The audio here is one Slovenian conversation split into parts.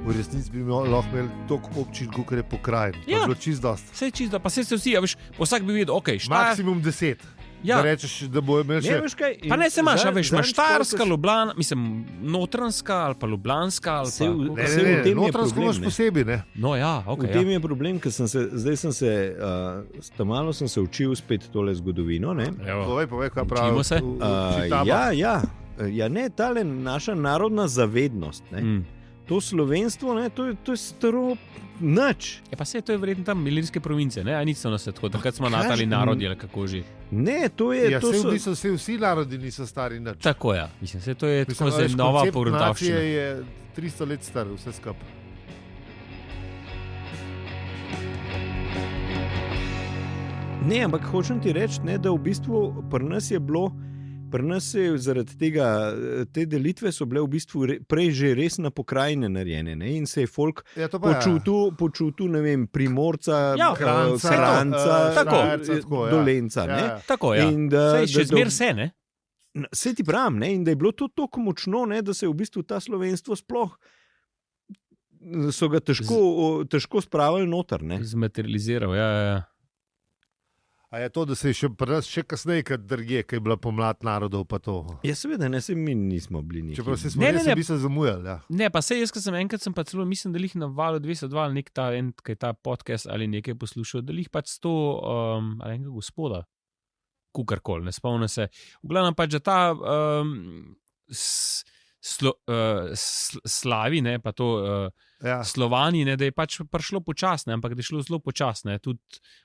v resnici bi lahko imeli toliko občin, kot je pokrajin. Ja. To je bilo čisto dost. Vse je čisto, pa se vsi, veš, vsak bi vedel, ok, Maksimum 10. Ja. Da rečeš, da bo imel še... Pa ne se imaš, veš, imaš Štajerska, Ljubljana, mislim, Notranjska ali pa Ljubljanska ali pa... Ne, Notranjsko imaš posebej, ne? No ja, ok, v tem je problem, ker malo sem se učil spet tole zgodovino, ne? Povej, kaj pravi. Učimo se. Ja, ne, tale naša narodna zavednost, ne? To slovenstvo, ne, to je staro nič. Ja, pa se to je verjetno tam Ilirske province, ne? A nič so nas tako, takrat smo natali narodi ali kako že. Ne, to je... Ja, v bistvu vsi narodi niso stari nič. Tako ja, mislim, se to je tako zdaj nova porodavščina. Koncept nacije je 300 let star, vse skupaj. Ne, ampak hočem ti reči, ne, da v bistvu pri nas je zaradi tega, te delitve so bile v bistvu prej že res na pokrajine narejene, ne, in se je folk počutil, ne vem, Primorca, Kranjca, Dolenca, ne. Tako ja, sej še zmer se, ne. Se ti pravim, ne, in da je bilo to tako močno, ne, da se je v bistvu ta slovenstvo sploh so ga težko spravili noter, ne. Zmaterializiral, ja. A je to, da se je še kasneje, kot drugje, ko je bila pomlad narodov, pa to? Ja, seveda, ne, se mi nismo bili nekaj. Čeprav se smo res bi se zamujali, ja. Ne, pa sej jaz, ko sem enkrat pa celo, mislim, da jih na Valu 202 nek ta podcast ali nekaj poslušal, da jih pač s to, ali enega gospoda, kukarkoli, ne spomnim se. V glavnem pač, da ta Slavi, ne, pa to Slovani, ne, da je pač prišlo počasne, ampak da je šlo zelo počasne, tudi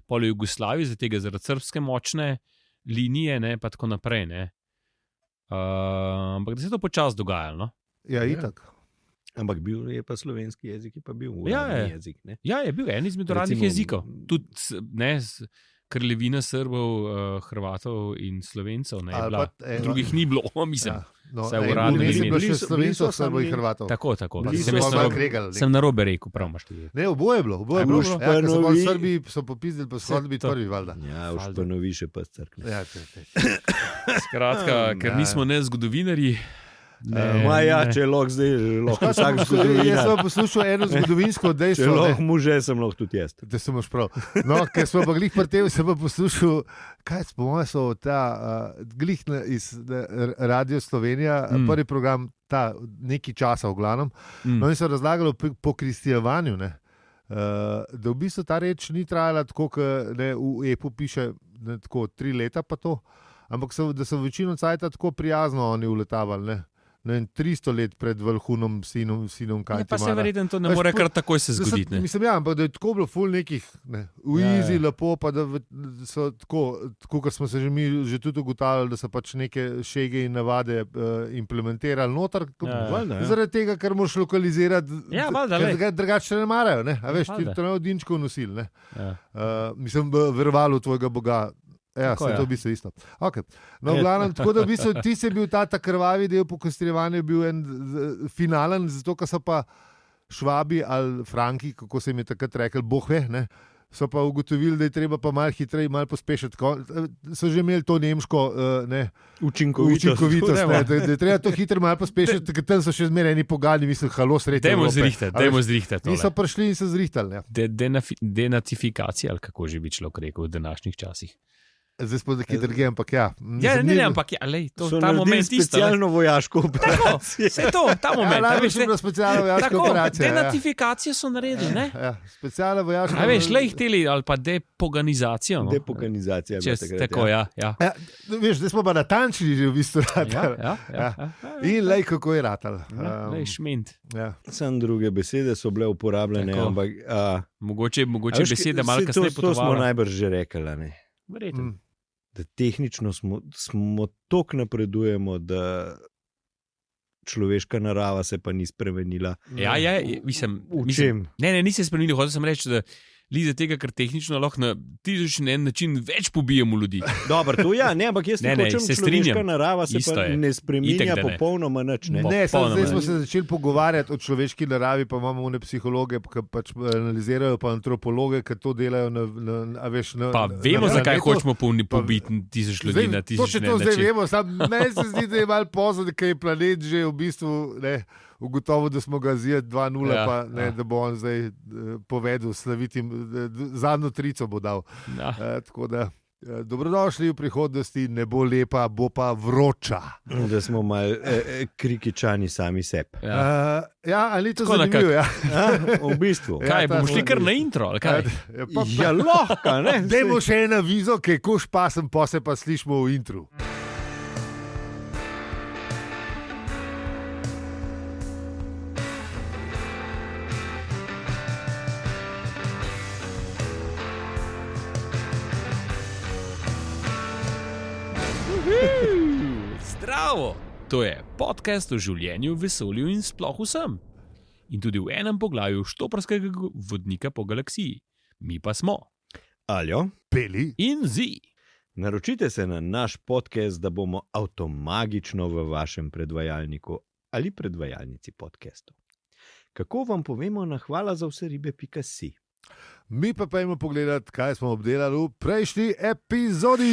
pol Jugoslaviji, zaradi srbske močne linije, ne, pa tako naprej, ne. Ampak da se je to počas dogajalo, no. Ja, itak. Ampak bil je pa slovenski jezik, je pa bil uradni jezik, ne. Ja, je bil en izmed uradnih jezikov. Tudi, ne, kraljevina Srbov, Hrvatov in Slovencev, ne, bila, drugih ni bilo, mislim. Vse uradno ni bilo še Slovencev, Srbov in Hrvatov. Tako. Sem narobe rekel, prav imaš ti. Ne, oboje je bilo. Ja, Srbi so popizdili, pa so hodili biti prvi, valjda. Ja, v Španovi še pa crkne. Ja, skratka, ker nismo ne zgodovinarji. Če lahko zdaj, vsak zgodovinar. Jaz sem poslušal eno zgodovinsko dejstvo. Če lahko muže, sem lahko tudi jaz. Da sem imaš prav. No, ker smo pa glih pri tem, sem pa poslušal, kaj spomoje so ta glih iz Radio Slovenija, prvi program, ta nekaj časa v glavnem. No, in so razlagali po kristijanovanju, ne. Da v bistvu ta reč ni trajala tako, kot v Epu piše, tako 3 leta pa to, ampak da so večino cajta tako prijazno oni uletavali, ne. 300 let pred Valhunom, sinom Kajtimara. Pa se verjetno to ne more kar takoj se zgoditi. Mislim, ja, ampak da je tako bilo ful nekih, uizi, lepo, pa da so tako, kot smo se že tudi ugotavljali, da so pač neke šege in navade implementirali noter, zaradi tega, ker moraš lokalizirati, ker drugače ne marajo, ne. A veš, ti to ne odinčkov nosili, ne. Mislim, verovalo tvojega Boga. Ja, se to v bistvu isto. Okay. No, v glavnem, tako da v bistvu ti si bil ta krvavi del pokostrjevanja, bil en finalen, zato ker so pa Švabi ali Franki, kako se jim je takrat rekel, boh ve, ne, so pa ugotovili, da je treba pa malo hitreje, malo pospešiti. So že imeli to nemško učinkovitost, ne, da je treba to hitro malo pospešiti, ker tam so še zmeraj eni pogani, mislim, halo sredi Evrope. Dajmo zrihtati tole. In so prišli in se zrihtali. Ja. Denacifikacija, ali kako že bi človek rekel v današnjih časih. Zdaj smo nekaj drugje, ampak ja. Ne, ampak ja, lej, to ta moment isto. Specialno vojaško operacijo. Vse to, ta moment. Ja, veš, je bila specialna vojaška operacija. Denatifikacijo so naredili, ne? Ja, specialna vojaška operacija. A veš, lej hteli, ali pa depoganizacijo. No? Depoganizacija. Tako, ja. Veš, zdaj smo pa natančili že v bistvu ratal. Ja. In lej, kako je ratal. Lej, šment. Sam druge besede so bile uporabljene, ampak... Mogoče besede malo kasneje potovala. To smo najbrž že rekli, ne? Verjetno. Da tehnično smo toliko napredujemo, da človeška narava se pa ni spremenila. Ja, mislim, v čem? Ne, ni se spremenila, hotel sem reči, da lize tega, ker tehnično lahko na en način več pobijemo ljudi. Dobro, to ja, ne, ampak jaz ne hočem, človeška narava se isto pa je. ne spreminja popolnoma nič. Ne, zdaj smo se začeli pogovarjati o človeški naravi, pa imamo one psihologe, ki pač analizirajo, pa antropologe, ki to delajo na veš... Pa vemo, zakaj hočemo pobiti 1000 ljudi na 1000 način. To zdaj vemo, meni se zdi, da je malo pozno, da je planet že v bistvu, ne, ugotovil, da smo ga zjed 2-0, Ja, pa ne, ja. da bo on zdaj povedal slavitim, zadnjo trico bo dal. Ja. Tako da dobrodošli v prihodnosti, ne bo lepa, bo pa vroča. Da smo malo krikičani sami sebi. Ja. Ali ni to Tako zanimivo? Ja. V bistvu. Ja, Kaj, ta bomo šli smo- kar na intro, ali kaj? Ja, lahko, ne? Dajmo še eno vizo, ki je koš pasem, pa se pa slišimo v intru. Zdravo! To je podcast o življenju, vesolju in sploh vsem. In tudi v enem poglavju štoparskega vodnika po galaksiji. Mi pa smo Aljo, Peli. in zi. naročite se na naš podcast, da bomo avtomagično v vašem predvajalniku ali predvajalnici podcastu. Kako vam povemo na hvala za vse ribe.si? Mi pa pojmo pogledati, kaj smo obdelali v prejšnji epizodi.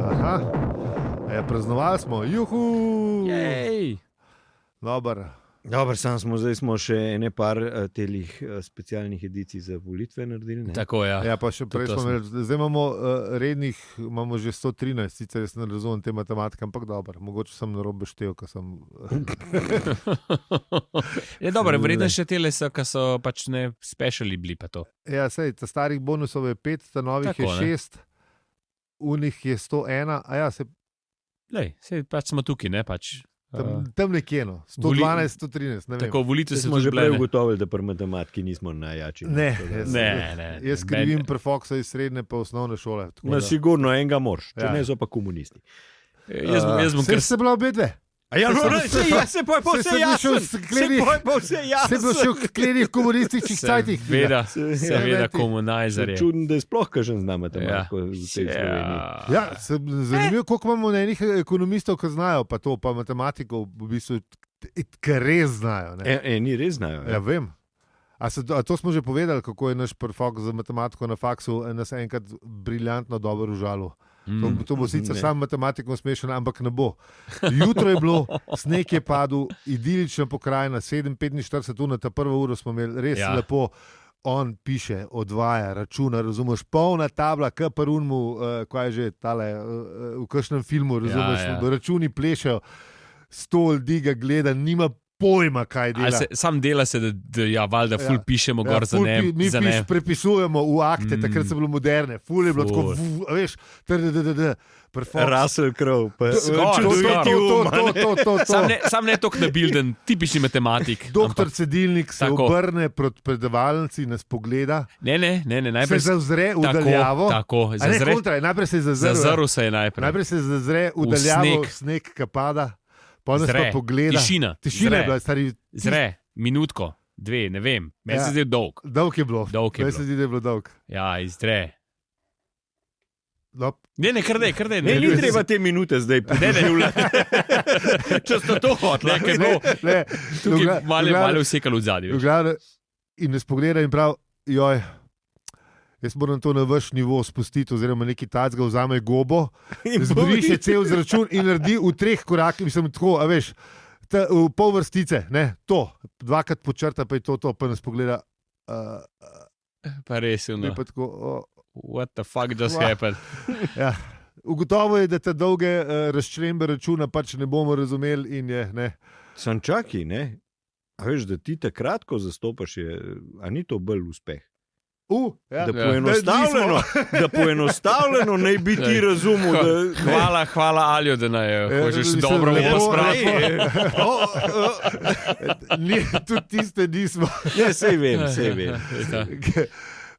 Aha, praznovali smo, juhu. Jej! Dobar. Dobro, zdaj smo še ene par telih specialnih edicij za volitve naredili. Ne? Tako je. Ja, pa še prej to smo imeli, zdaj imamo rednih, imamo že 113, sicer jaz ne razumem te matematike, ampak dobro, mogoče sem narobe štel, ko sem... Je dobro, vredno še tele so, ki so pač ne speciali bili pa to. Ja, sej, ta starih bonusov je 5, ta novih Tako, je 6, unih je 101, a ja, Lej, sej pač smo tukaj, ne pač. tam nekje, no, 112, 113, ne vem. Tako, volitve Saj se smo tudi že prej bile, ne. ugotovili, da pri matematiki nismo najjači. Ne, Ne. Jaz krivim prefoksa iz srednje pa osnovne šole. tako No, da- sigurno enega moraš, če Ja. ne so pa komunisti. Jaz bom Saj kar ste bila obe dve. A ja, no, Se se pa se bil šel s sklenih- vse Se bil še v sklenih komunističnih cajtih. Seveda, Se- seveda ja. komunajzer je. Čuden, da je sploh kažen zna matematiko v tej Sloveniji. Ja, zanimivo, koliko imamo enih ekonomistov, ki znajo pa to, pa matematiko, v bistvu, ki res znajo. Ne? Eni res znajo. Ja, vem. A to smo že povedali, kako je naš prfok za matematiko na faksu nas enkrat briljantno dobro užalil. To bo sicer Ne. sam matematikom smešen, ampak ne bo. Jutro je bilo, sneg je padel, idilična pokrajina, 7:45 ur, ta prvo uro smo imeli res Ja. lepo. On piše, odvaja, računa, razumeš, polna tabla, k parunmu, kaj je že tale, v kakšnem filmu, razumeš, Ja, računi plešejo, stol diga, gleda, nima pojma, kaj Ali dela. se, sam dela se, da ja, valjda ful Ja. pišemo gor za ful ne. mi za ne. prepisujemo v akte, takrat so bile moderne, ful je bilo Ful. tako, veš, perfekt. Russell Crowe, pa To. Sam ne tok nabilden, tipični matematik. Doktor ampak- Cedilnik se Tako. obrne proti predavalnici, nas pogleda, Ne, se najprej zazre v daljavo. Tako, A ne, zazre, kontra, najprej se zazre. zazrl se je najprej. Najprej se zazre v V daljavo, sneg. sneg, ki pada, pa nas Zre, pa pogleda. Tišina. Tišina je bila, stari. Zre, minutko, dve, ne vem. Meni Ja. se zdi dolg. Dolg je bilo. Dolg je Meni se bilo. zdi, da je bilo dolg. Ja, izre. No, Ne, kar ne. Ne, ni treba te minute zdaj preživljati. Če ste to hoteli. Ne, kaj ne, bo. ne. Tukaj malo Lugano- vsekalo v zadnji. Lugano- In nas pogleda in pravi, joj, jaz moram to na vaš nivo spustiti, oziroma neki tacga vzame gobo, zbriše cel zračun in naredi v 3 korakih, mislim, tako, a veš, v pol vrstice, ne, to, dvakrat počrta, pa je to, pa nas pogleda. Pa res je. Mi No. pa tako, What the fuck just Wow. happened? ja. Ugotovo je, da te dolge razčlembe računa pač ne bomo razumeli in je, ne. Sam čaki, ne? A veš, da ti te kratko zastopaš, a ni to bolj uspeh? Ja. Da poenostavljeno naj bi ti Ej. razumel, da... Hvala Aljo, da naj hočeš mislim, dobro lepo, pospraviti. Tudi tiste nismo. Ne, sej vem. Ja.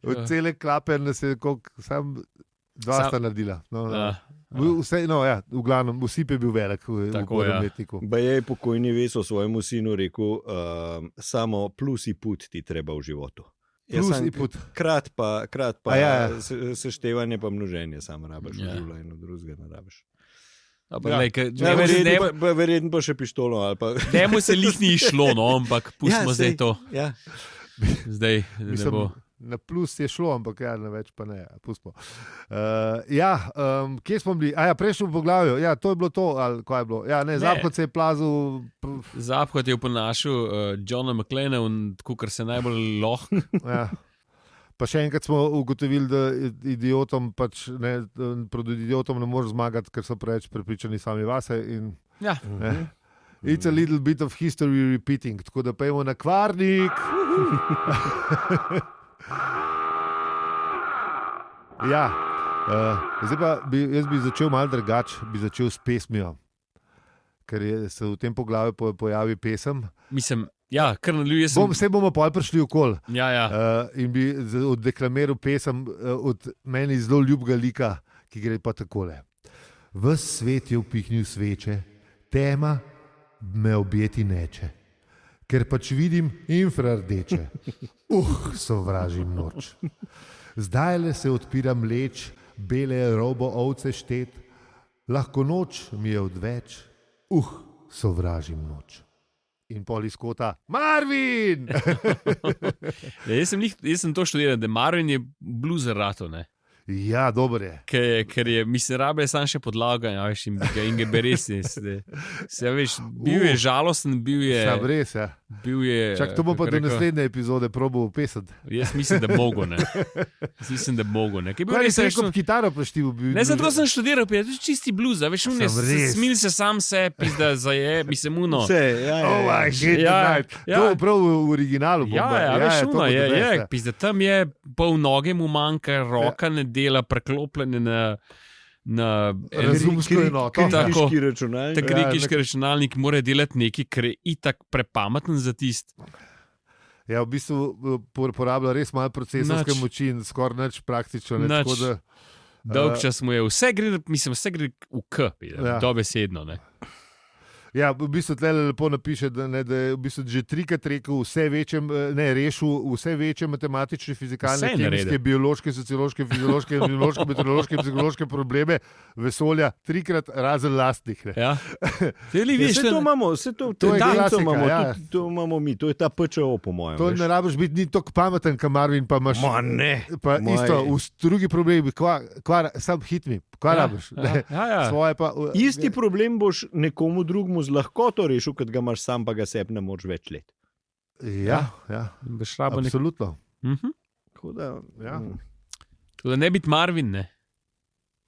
Od cele klape nas je sam dva Sam- sta naredila. No, Ja. Vse, no, ja, v glavnem, usip je bil velik v Tako, ja. umetniku. Ba je pokojni Veso svojemu sinu rekel, samo plus in put ti treba v životu. Plus in put. Krat pa A ja. seštevanje pa množenje, samo rabiš, Ja. žula in drugega ne rabiš. Dobro, Ja. lej, ke- Ja, ne- verjetno pa še pištolo ali pa... Njemu se lih ni išlo, no, ampak pustimo Ja, zdaj sej. to. Ja. Zdaj, da ne Mislim, bo. Na plus je šlo, ampak ja, na več pa ne. Pustimo. Kje smo bili? Prejšnji v poglavju. Ja, to je bilo to, ali kaj je bilo? Ja, ne, Zapad se je plazil. Zapad je oponašal Johna McClana, kot se najbolj lahko. Ja. Pa še enkrat smo ugotovili, da idiotom proti idiotom ne moreš zmagati, ker so preveč prepričani sami vase. Ja. It's a little bit of history repeating. Tako da pojmo na Kvarnik. Zdaj pa jaz bi začel malo drugače, bi začel s pesmijo, ker se v tem poglavju pojavi pesem. Mislim, kar nadaljujem. Vse bomo pol prišli okoli. In bi oddeklamiral pesem od meni zelo ljubega lika, ki gre pa takole. Ves svet je upihnil sveče, tema me objeti neče, ker pač vidim infrardeče. Sovražim noč. Zdajle se odpira mleč, bele robo ovce štet, lahko noč mi je odveč, sovražim noč. In pol iz kota, Marvin! Jaz sem to študiral, da Marvin je bluzer rato, ne? Ja, dober je. Ker je, mislim, rabe je sam še podlaga, in ga beres. Bil je žalosten, bil je... Sam res, ja. Bil je... Čak, to bo pa do naslednje epizode probal pesati. Jaz mislim, da mogo, ne. Kaj je rekel, kitaro preštil? Ne, zato sem študiral, to je čisti blues, veš, smil se sam se, pizda zaje, mislim, uno. Vse, To je prav v originalu. Veš, uno, pizda, tam je pol noge mu manjka, roka ne dela, preklopljene na razumsko enoto. Griški računalnik. Griški računalnik mora delati nekaj, kar je itak prepameten za tist. Ja, v bistvu porablja res malo procesorske moči in skoraj nič praktično. Dolg čas mu je, vse gre v K, dobesedno. Ja, v bistvu tle lepo napiše, da je v bistvu že trikrat rekel rešil vse večje matematične, fizikalne, kemijske, biološke, sociološke, fiziološke, imunološke, meteorološke in psihološke probleme vesolja, trikrat razen lastnih. Ja. Vse to imamo, to imamo mi, to je ta PČO, po mojem. To ne rabiš biti ni toliko pameten, kot Marvin, pa imaš... Pa isto, drugi problemi, sam hit mi, kaj rabiš? Isti problem boš nekomu drugemu z lahkoto rešil, kad ga imaš sam, pa ga sebi ne moreš več let. Ja. Absolutno. Da ne biti Marvin, ne.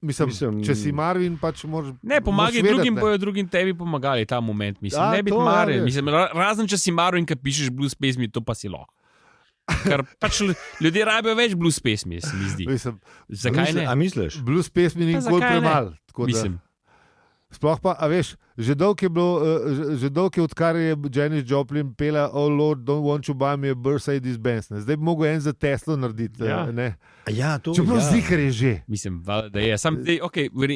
Mislim, če si Marvin, pač moraš... Ne, pomagaj drugim, bojo drugim tebi pomagali ta moment. Mislim, ne biti Marvin. Mislim, razen, če si Marvin, kad pišeš blues pesmi, to pa si lahko. Ker pač ljudje rabijo več blues pesmi, se mi zdi. Zakaj ne? A misliš? Blues pesmi ni nikoli premalo. Mislim. Sploh pa, a veš, že dolgo je, odkar je Janis Joplin pela Oh Lord, don't want you buy me a Mercedes Benz. Zdaj bi mogel en za Teslo narediti. Čeprav zikar je že. Mislim, da je.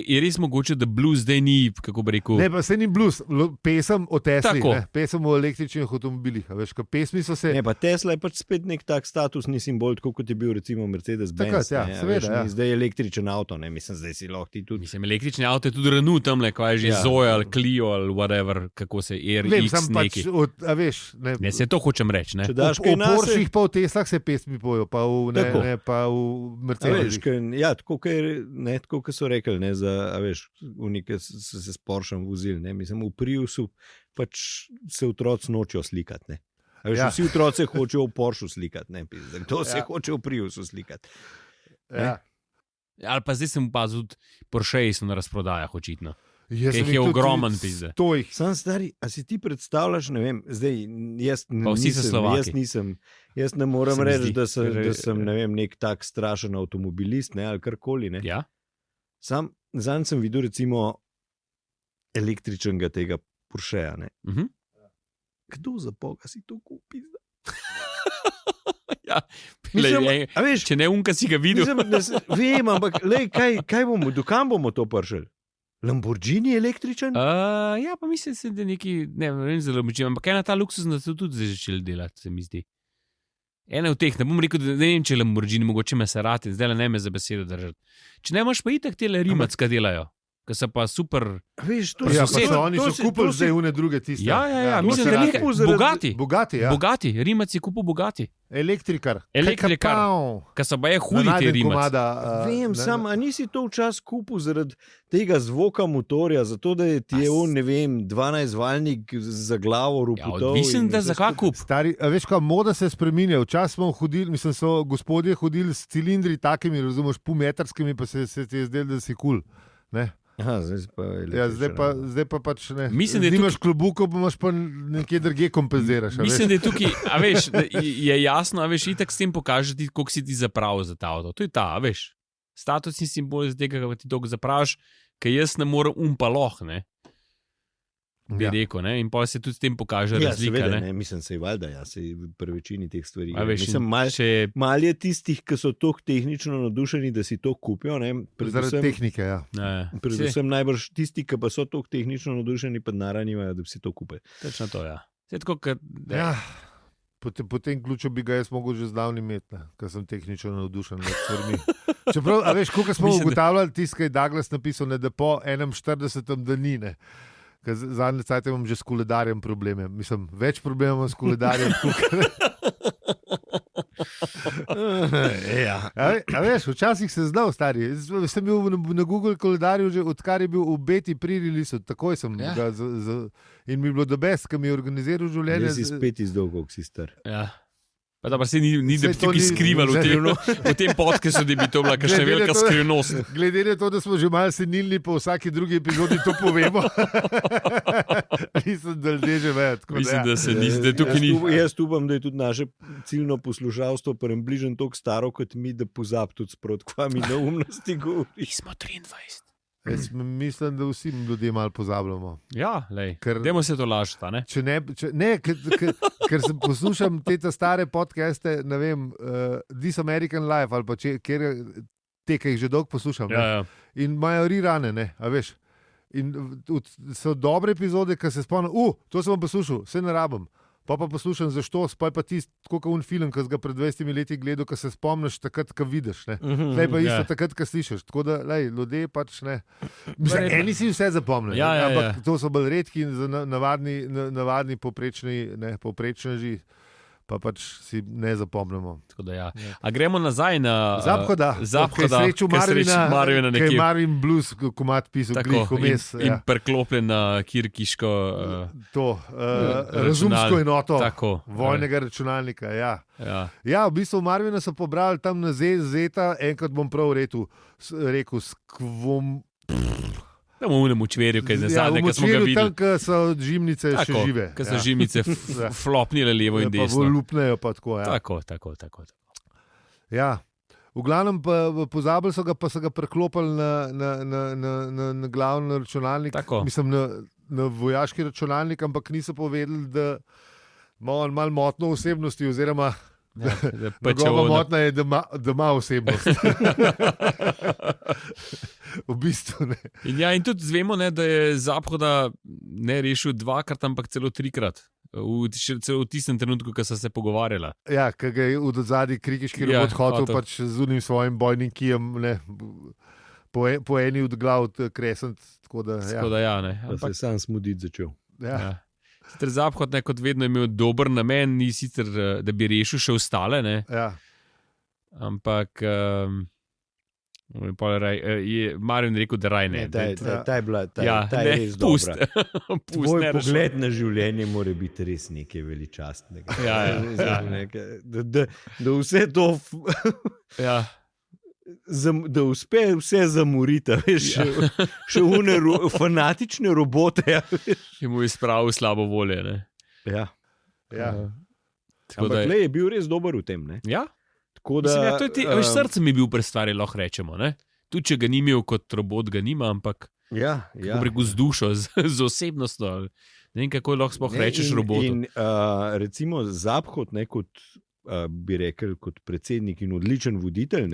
Je res mogoče, da blues zdaj ni, kako bi rekel... Ne, pa se ni blues, pesem o Tesli, pesem o električnih avtomobilih. Veš, pesmi so se... Ne, pa Tesla je pač spet nek tak statusni simbol, tako kot je bil recimo Mercedes Benz. Takrat, seveda. Zdaj je električen avto, ne, mislim, zdaj si lahko ti tudi... Mislim, električni avto je tudi Renault tamle, kaj je že Zoe ali Clio ali whatever, kako se RX neki. Ne, se to hočem reči, ne. O Porschih pa v Teslah se pesmi pojo, pa v Mercedes. Tako kot so rekli, ne, za, unike so se s Porschem vozili, ne, mislim, v Priusu pač se otroci nočijo slikati, ne. Vsi otroci hočejo v Porschu slikati, ne, kdo se hoče v Priusu slikati. Ali pa zdaj sem opazil, Porscheji so na razprodajah očitno. Jih je ogromen pizde. Sam stari, a si ti predstavljaš, ne vem, zdaj jaz ne morem reči, da sem ne vem, nek tak strašen avtomobilist, ne, ali karkoli, ne. Ja. Zanj sem videl recimo električnega tega Porscheja, ne. Kdo za boga si to kupi? Če ne unka si ga videl. Vem, ampak kaj bomo, dokam bomo to prišli? Lamborghini električen? Ja, pa mislim, da neki, ne vem za Lamborghini, ampak ena ta luksuzna so tudi zdaj začeli delati, se mi zdi. Ena v teh, ne bom rekel, da ne vem, če Lamborghini, mogoče Maserati, zdaj ne me za besedo držati. Če ne imaš pa itak tele Rimacka delajo. ki so pa super. Veš, Ja, oni so kupili zdaj une druge tiste. Ja. Mislim, da Bogati. Bogati. Bogati, ja. Bogati, Rimac je kupil Bogati. Elektrikar. Ki so pa je hudi ti Rimac. Vem, sam, a nisi to včasih kupil zaradi tega zvoka motorja, zato da ti je on, ne vem, 12-valjnik za glavo ruputov. Mislim, da za kak kup. Stari, a veš, kaj moda se spreminja. Včasih smo hodili, mislim, so gospodje hodili s cilindri takimi, razumeš, pumetarskimi, pa se ti je zdelo, da si kul. Cool. Aha, zdaj pa pač ne. Mislim, da imaš klobuko, pa imaš pa nekje drugje kompenziraš. Mislim, da je tukaj, a veš, je jasno, a veš, itak s tem pokažeš, koliko si ti zapravil za ta avto. To je ta, a veš. Statusni simbol z tega, kako ti to zapraviš, ker jaz ne morem umpa ne. Bi rekel, ne? In pa se tudi s tem pokaže razlika. Seveda, ne, mislim, se je valjda, se pri večini teh stvari. Veš, mal je tistih, ki so toliko tehnično navdušeni, da si to kupijo. Zaradi tehnike, ja. Predvsem najbrž tisti, ki pa so toliko tehnično navdušeni, pa naravijo, da bi si to kupili. Točno to, ja. Tako, po tem ključu bi ga jaz mogel že zdavni imeti, ker sem tehnično navdušen nad stvarmi. Čeprav, a veš, koliko smo ugotavljali, tisti, ki je Douglas napisal, da po 41. dni, zadnje cajt imam že s koledarjem probleme. Mislim, več problemov imam s koledarjem. A veš, včasih se znal, stari. Sem bil na Google koledarju že odkar je bil v beti pri-releasu. Takoj sem ga in mi je bilo dobest, ki mi je organiziral življenje. Jaz si spet izdol, koliko si star. Ja. Pa da pa se ni da bi tukaj skrivali v tem podcastu, da bi to bila kakšna velika skrivnost. Glede na to, da smo že malo senilni, po vsaki drugi epizodi to povemo. Mislim, da ljudje že vejo. Mislim, da se da tukaj ni. Jaz upam, da je tudi naše ciljno poslušalstvo približno toliko staro kot mi, da pozab tudi sprot, kva mi neumnosti govori. Mi smo 23. Jaz mislim, da vsi ljudje malo pozabljamo. Ja, dajmo se to lažiti, ne? Ker sem poslušam te stare podcaste, ne vem, This American Life ali pa kjer te, ki jih že dolgo poslušam. Ja. In imajo rirane, ne, a veš. In so dobre epizode, ki se spomnim, to sem poslušal, vse ne rabim. Pa poslušam zašto, pa je pa tisti, tako kot un film, ki si ga pred 20 leti gledal, ki se spomniš takrat, ko vidiš. Zdaj pa isto takrat, ko slišiš. Tako da, ljudje pač ne. Mislim, eni si vse zapomnijo, ampak to so bolj redki in navadni povprečneži, pa pač si ne zapomnimo. A gremo nazaj na Zaphoda, srečo Marvina, ki je Marvin Blues komad pisal, glih vmes. In preklopljen na kirkiško razumsko enoto vojnega računalnika. Ja, v bistvu Marvina so pobrali tam na Zeta, enkrat bom prav rekel, skvom. Tam v unem učverju, kaj je zadnje, kaj smo ga videli. Tam, ko so žimnice še žive. Ko so žimnice flopnile levo in desno. Pa volupnejo pa tako, ja. Tako. Ja, v glavnem pozabili so ga preklopili na glavni računalnik. Mislim, na vojaški računalnik, ampak niso povedali, da ima on malo motno osebnosti, oziroma njegova motna je, da ima osebnost. V bistvu ne. In tudi zvemo, da je Zaphoda ne rešil dvakrat, ampak celo trikrat. Celo v tistem trenutku, ko so se pogovarjala. Ja, ko ga je v zadnji krikiški robot hotel pač z unim svojim bojnim kijem po eni od glav kresent. Tako da se je sam smuditi začel. Ja. Sicer Zaphod kot vedno imel dober namen, ni sicer, da bi rešil še ostale, Ja. Ampak Marvin rekel, da raj ne. Ta je res dobra. Tvoj pogled na življenje mora biti res nekaj veličastnega. Da vse to da uspe vse zamoriti, še une fanatične robote. Ki mu je spravil slabo volje. Ja. Ampak je bil res dober v tem. Ja. Srce mi je bil prestvari, lahko rečemo. Tudi če ga ni imel kot robot, ga nima, ampak z dušo, z osebnostjo. Ne vem, kako lahko sploh rečeš robotu. Recimo Zaphod, kot bi rekel, kot predsednik in odličen voditelj,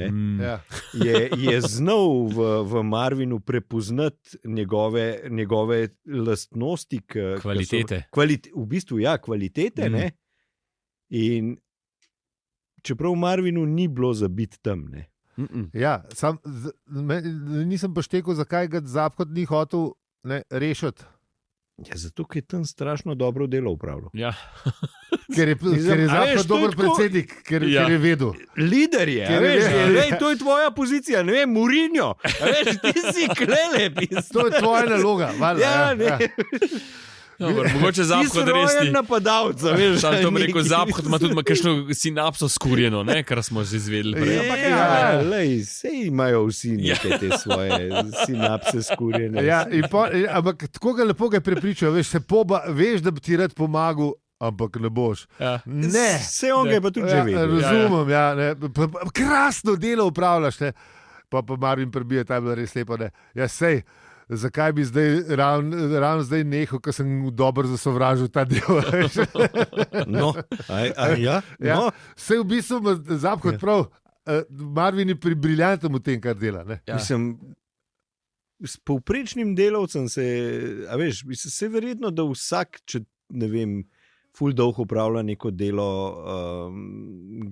je znal v Marvinu prepoznati njegove lastnosti, kvalitete. V bistvu, kvalitete. In čeprav v Marvinu ni bilo za biti tam. Ja, nisem pa štekel, zakaj ga Zaphod ni hotel rešiti. Ja, zato, ker je tam strašno dobro delo upravljal. Ja. Ker je Zaphod dober predsednik, ker je vedel. Lider je, to je tvoja pozicija, ne vem, Mourinho, ti si klelep. To je tvoja naloga. Mogoče Zaphod res ni napadalec. Sam to bi rekel, Zaphod ima tudi kakšno sinapso skurjeno, kar smo že izvedeli prej. Sej imajo vsi neke te svoje sinapse skurjene. Ampak tako ga lepo prepričajo, veš, da bi ti rad pomagal, ampak ne boš. Ne. Vse on ga je pa tudi že vedel. Razumem, krasno delo upravljaš. Pa Marvin prebije, ta je bila res lepa. Ja, sej. Zakaj bi zdaj ravno zdaj nehal, ker sem dobro zasovražil ta del? Sej v bistvu Zaphod prav, Marvin je briljanten v tem, kar dela. Mislim, s povprečnim delavcem se verjetno, da vsak, če ne vem, ful dolgo upravlja neko delo,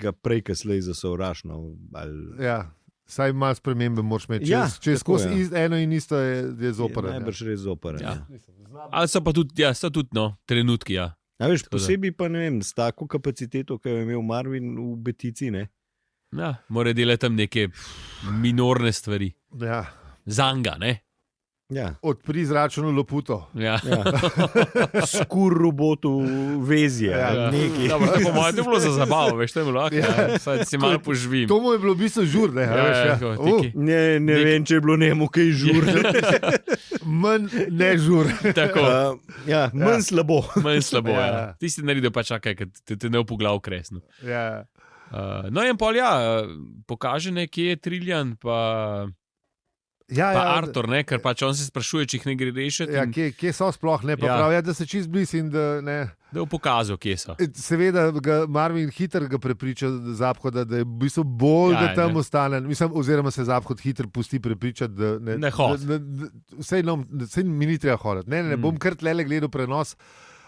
ga prej kaslej zasovražno. Ja. Saj malo spremembe moraš imeti. Če skozi eno in isto je zoprno. Najbrž res zoprno. Ali so pa tudi, trenutki. Posebej pa ne vem, s tako kapaciteto, ki je imel Marvin v Betici. Mora delati tam neke minorne stvari. Ja. Zanga, ne? Ja. Odpri zračno loputo. Skur robotu vezje. Po mojem je bilo za zabavo, veš, to je bilo. Saj si malo poživim. To mu je bilo v bistvu žur. Ne vem, če je bilo njemu kaj žur. Manj ne žur. Manj slabo. Ti si naredil pa čakaj, ker te ne upoglav kresno. Ja. No in pol pokaže kje je Trillian pa... Artur, ker pač on se sprašuje, če jih ne gre rešiti. Kje so sploh, prav, da se čist blizu in da ne. Da je pokazal, kje so. Seveda, Marvin hitro ga prepriča Zaphoda, da je v bistvu bolj, da tam ostane. Oziroma se Zaphod hitro pusti prepričati, da ne hodi. Vse mi ni treba hoditi. Ne, bom kar tlele gledal prenos.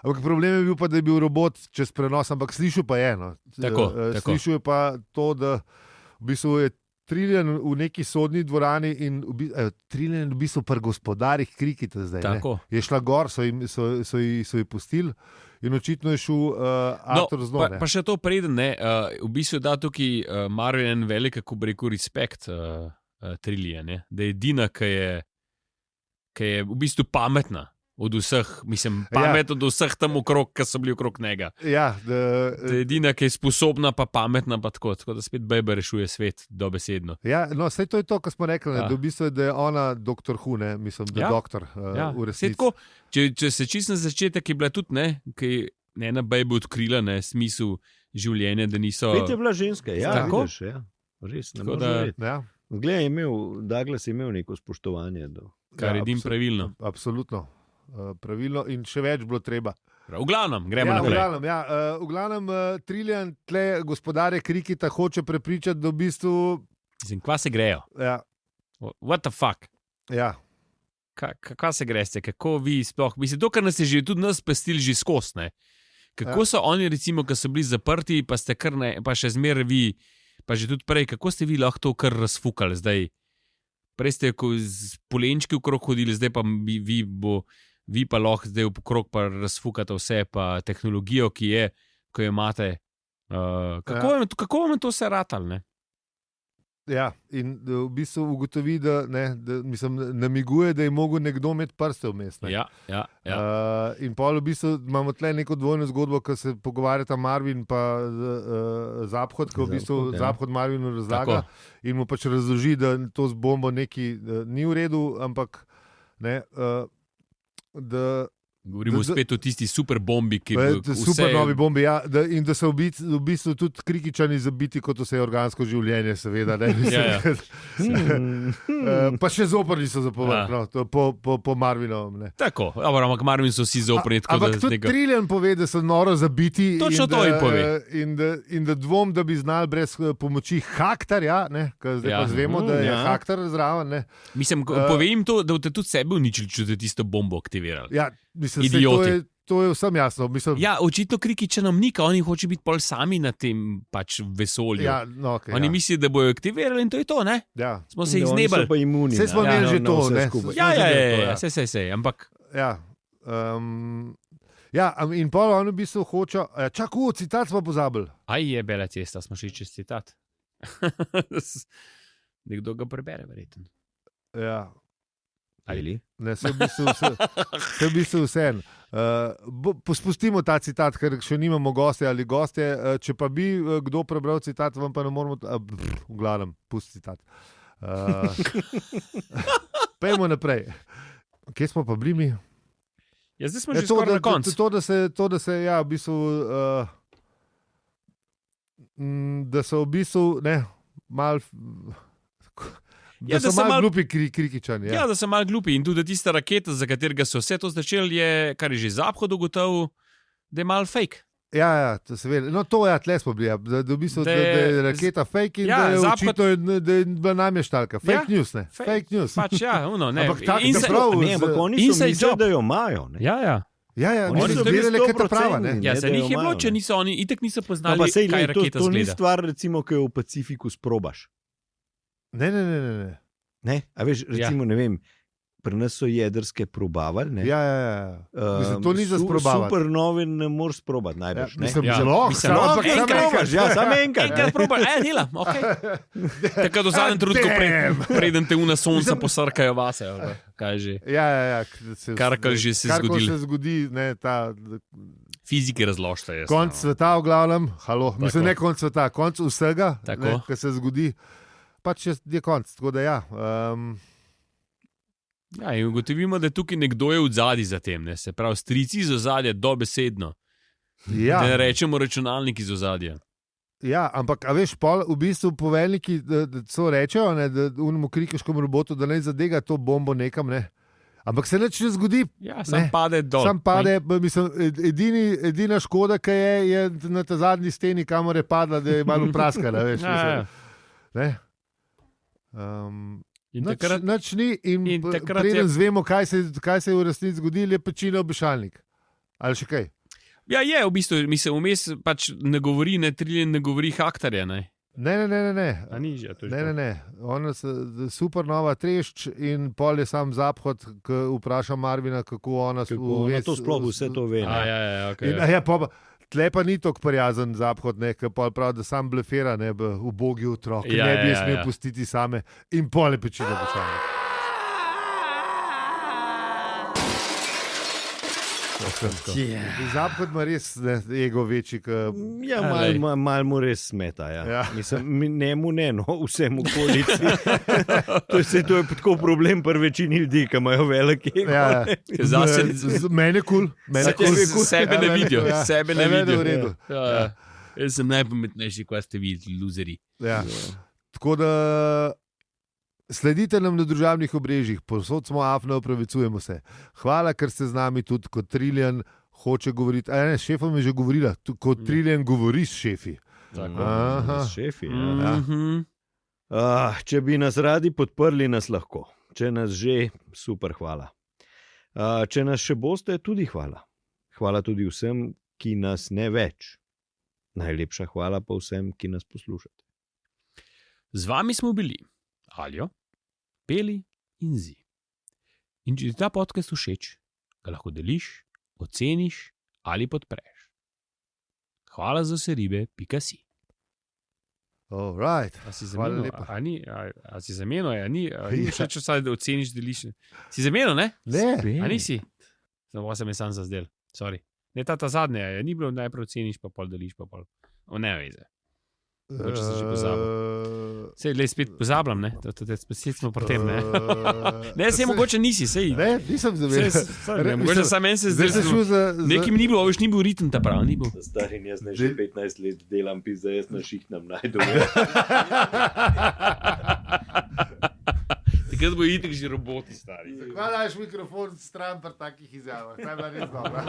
Ampak problem je bil pa, da je bil robot čez prenos, ampak slišal pa je eno. Slišal je pa to, da v bistvu je Trillian v neki sodni dvorani in Trillian v bistvu pri gospodarjih krikita zdaj. Je šla gor, so ji pustili in očitno je šel Artur z nove. Pa še to preden, v bistvu da tukaj Marvin velik, kako bi rekel, respekt Trillian, da je edina, ki je v bistvu pametna. Od vseh, pamet od vseh tam okrog, ki so bili okrog njega. Da je edina, ki je sposobna, pa pametna, pa tako da spet Bejber rešuje svet, dobesedno. Saj to je to, kar smo rekli, da v bistvu da je ona doktor Hu, da je doktor v resnici. Tako, če se čisto na začetek je bila tudi, ki je ena Bejber odkrila, smisel življenja, da niso... Spet je bila ženska, vidiš, res, ne može verjeti. Glej, Douglas je imel neko spoštovanje. Kar je dim pravilno. Absolutno. Pravilno in še več bilo treba. V glavnem, gremo naprej. V glavnem, Trillian tle gospodarje krikita hoče prepričati, da v bistvu... Kva se grejo? What the fuck? Ja. Kva se greste? Kako vi sploh... to, kar nas je že tudi nas pestili že skozi, ne? Kako so oni, recimo, ko so bili zaprti, pa ste kar ne... Pa še zmeraj vi, pa že tudi prej, kako ste vi lahko to kar razfukali zdaj? Prej ste z polenčki okrog hodili, zdaj pa vi pa lahko zdaj okrog pa razfukate vse, pa tehnologijo, ki je, ko jo imate. Kako vam je to vse ratalo, ne? Ja, in v bistvu ugotovi, da namiguje, da je mogel nekdo imeti prste vmes. Ja. In pol v bistvu imamo tle neko dvojno zgodbo, ko se pogovarjata Marvin pa Zaphod, ko v bistvu Zaphod Marvinu razlaga in mu pač razloži, da to z bombo neki ni v redu, ampak govorimo spet o tisti super bombi, ki je super novi bombi, in da so v bistvu tudi krikičani zabiti kot vse organsko življenje, seveda. Pa še zoprni so zapovrli, po Marvinovem. Tako, ampak Marvin so vsi zoprni. Ampak tudi Trillian pove, da so noro zabiti. Točno to jim pove. In da dvom, da bi znali brez pomoči Haktarja, ker zdaj pa zvemo, da je Haktar zraven. Povej jim to, da boste tudi sebe uničili, če ste tisto bombo aktivirali. Ja, idioti. To je vsem jasno. Mislim, Ja, očitno Krikiča nam nika, oni hoče biti pol sami na tem pač vesolju. ja, no, okay, Oni ja. mislijo, da bojo aktivirali in to je to, ne? Ja. Smo se jih Oni so znebali. pa imuni. Saj smo ne, imeli na- že na to, vse ne. skupaj. Ja, sej, ampak Ja. Ja, in pol oni v bistvu hočejo. Čakaj, citat smo pozabili. aj je bela cesta, smo šli čez citat. Nekdo ga prebere, verjetno. Ja. Ali? Ne, se v bistvu vse. Spustimo ta citat, ker še nimamo goste ali goste. Če pa bi kdo prebral citat, vam pa ne moramo. V glavnem, pusti citat. Pejmo naprej. Kje smo pa bili mi? Ja, zdaj smo že skoraj na koncu. To, da se ja, v bistvu. Da so v bistvu ne, mal. Da Ja, da so so malo malo- glupi Krikičani. Ja, da so malo glupi in tudi tista raketa, za katerega so vse to začeli, je, kar je že Zapad ugotovil, da je malo fake. Ja, to se ve. No, to je, tle smo bili. Ja. Da v bistvu, da je raketa fake in Ja, da je Zapad- očitno, da je bila namještalka. Fake Ja, news, ne. Fake news. Pač ja, ne. Ampak tako, In da se- prav- Ne, ampak oni so Inside mislili, job. da jo imajo. Ne? Ja. Ja, Oni oni so so bili vedeli, kaj je ta 100%, prava. Ne. Ja, Ne, se da njih jo je bilo, imajo, če ne. niso oni, itek niso No, poznali, pa sej, kaj glej, raketa to ni zgleda. stvar, recimo, ki jo v Pacifiku sprobaš. Ne. Ne? A veš, recimo, ne vem, pri nas so jedrske probavali. Ne? Ja. Mislim, to ni za sprobavati. Supernove ne moreš sprobati, Ja, najbrž. ne? mislim, Ja, zelo. mislim, samo ampak enkrat enkrat probaš, Ja, samo enkrat. Enkrat probaj, dela, ok. Takrat v zadnjem trenutku, preden te una sonca posrkajo vase, ali pa kaj že. Ja. Karkoli že se Karkoli zgodilo. se zgodi, ne, ta Fizike razložite. jaz, konc no. sveta v glavnem, mislim, ne konc sveta, konc vsega, Tako. kar se zgodi, pač je konc. Tako da ja. Ja, in ugotovimo, da tukaj nekdo je v zadnji za tem, ne? Se pravi, strici iz ozadja, dobesedno. Ja. Da ne rečemo računalnik iz ozadja. Ja, ampak, a veš, pol, v bistvu poveljniki da so rečejo, ne, da unemu krikeškemu robotu, da ne zadega to bombo nekam, ne. Ampak se nič ne zgodi, Ja, sam Ne. pade dol. sam pade, mislim, edina škoda, ki je na ta zadnji steni, kamor je padla, da je malo praskala, veš. Ja. Ne. In takrat, Nič ni in in takrat preden je- zvemo, kaj se je v resnici zgodilo, je pečina obešalnik. Ali še kaj? ja, je v bistvu, mislim, vmes pač ne govori, ne Trillian, ne govori Haktarja, ne. Ne. A ni že, to je že to. Ne. Ona se supernova trešč in pol je sam Zapad, ki vpraša Marvina, kako ona Kako ona to sploh vse to ve. A, ne. ja, ok. In, tle pa ni tako prijazen Zapad, ki pravi, da sam blefira, ne bi ubogi otrok, Ja, ne bi ja, smel ja. pustiti same in pol je pečina obešalnik. Zapad ima res ego večji, Ja, Glej. malo mu res smeta. Ja. Ja. Mislim, njemu ne, no, vsem okolici. to je tako problem pri večini ljudi, ki imajo velike ego. Ja, meni je kul. Sebe ne vidijo, sebe ne Mene je v vidijo. redu. Ja. Jaz sem najpametnejši, kaj ste videli, luzeri. Ja. Tako da sledite nam na družabnih obrežjih, posod smo afno, opravičujemo se. Hvala, ker ste z nami tudi kot Trillian hoče govoriti. Ne, s šefom je že govorila, kot Trillian govori s šefi. Aha. Šefi, ja. Mhm. Če bi nas radi podprli, nas lahko. Če nas že, super, hvala. Če nas še boste, tudi hvala. Hvala tudi vsem, ki nas ne več. Najlepša hvala pa vsem, ki nas poslušate. Z vami smo bili Aljo, Peli in Zi. In če ti ta podcast všeč, ga lahko deliš, oceniš ali podpreš. Hvala za vse ribe, .si. Right. A si Hvala zamenil? lepa. A si zamenil? A ni všeč, da oceniš, deliš? Si zamenil, ne? Ne. A nisi? Samo se mi sam zazdel. Sorry. Ne, ta zadnja je. Ni bilo najprej oceniš, pa pol deliš, pa pol. Ne veze. Mogoče sem že Sej, le spet pozabljam, ne? Spet smo pri tem, ne? Ne, sej mogoče nisi, sej. Ne, nisem zavedel. Mogoče sam meni se Zdaj se šel za... Nekim ni bilo, več ni bil ritem ta prav, ni bil. Stari, jaz ne že 15 let delam, pizda, jaz na šihtnem najdu. Takrat bo itek že roboti stari. Hvala, daš mikrofon stran pri takih izjavah. To je bila res dobra.